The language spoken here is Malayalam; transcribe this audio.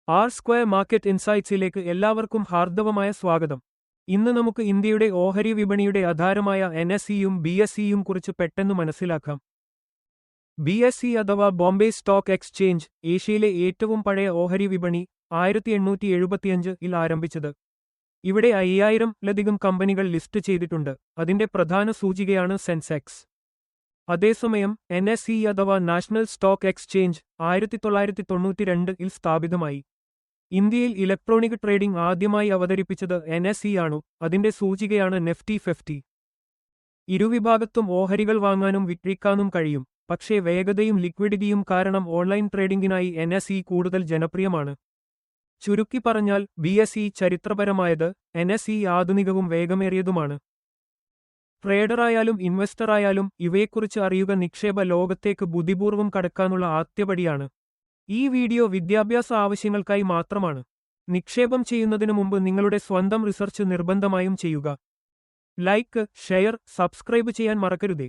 ആർ സ്ക്വയർ മാർക്കറ്റ് ഇൻസൈറ്റ്സിലേക്ക് എല്ലാവർക്കും ഹാർദവമായ സ്വാഗതം. ഇന്ന് നമുക്ക് ഇന്ത്യയുടെ ഓഹരി വിപണിയുടെ ആധാരമായ എൻഎസ്ഇയും ബിഎസ്ഇയും കുറിച്ച് പെട്ടെന്ന് മനസ്സിലാക്കാം. ബിഎസ്ഇ അഥവാ ബോംബെ സ്റ്റോക്ക് എക്സ്ചേഞ്ച് ഏഷ്യയിലെ ഏറ്റവും പഴയ ഓഹരി വിപണി 1875-ൽ ആരംഭിച്ചത്. ഇവിടെ 5000-ലധികം കമ്പനികൾ ലിസ്റ്റ് ചെയ്തിട്ടുണ്ട്. അതിന്റെ പ്രധാന സൂചികയാണ് സെൻസെക്സ്. അതേസമയം എൻഎസ്ഇ അഥവാ നാഷണൽ സ്റ്റോക്ക് എക്സ്ചേഞ്ച് 1992-ൽ സ്ഥാപിതമായി. ഇന്ത്യയിൽ ഇലക്ട്രോണിക് ട്രേഡിംഗ് ആദ്യമായി അവതരിപ്പിച്ചത് എൻഎസ്ഇ ആണു. അതിന്റെ സൂചികയാണ് നിഫ്റ്റി 50. ഇരുവിഭാഗത്തും ഓഹരികൾ വാങ്ങാനും വിക്രിക്കാനും കഴിയും. പക്ഷേ വേഗതയും ലിക്വിഡിറ്റിയും കാരണം ഓൺലൈൻ ട്രേഡിംഗിനായി എൻഎസ്ഇ കൂടുതൽ ജനപ്രിയമാണ്. ചുരുക്കി പറഞ്ഞാൽ ബിഎസ്ഇ ചരിത്രപരമായത്, എൻഎസ്ഇ ആധുനികവും വേഗമേറിയതുമാണ്. ട്രേഡറായാലും ഇൻവെസ്റ്ററായാലും ഇവയെക്കുറിച്ച് അറിയുക നിക്ഷേപ ലോകത്തേക്ക് ബുദ്ധിപൂർവ്വം കടക്കാനുള്ള ആദ്യപടിയാണ്. ഈ വീഡിയോ വിദ്യാഭ്യാസ ആവശ്യങ്ങൾക്കായി മാത്രമാണ്. നിക്ഷേപം ചെയ്യുന്നതിനു മുമ്പ് നിങ്ങളുടെ സ്വന്തം റിസർച്ച് നിർബന്ധമായും ചെയ്യുക. ലൈക്ക്, ഷെയർ, സബ്സ്ക്രൈബ് ചെയ്യാൻ മറക്കരുതേ.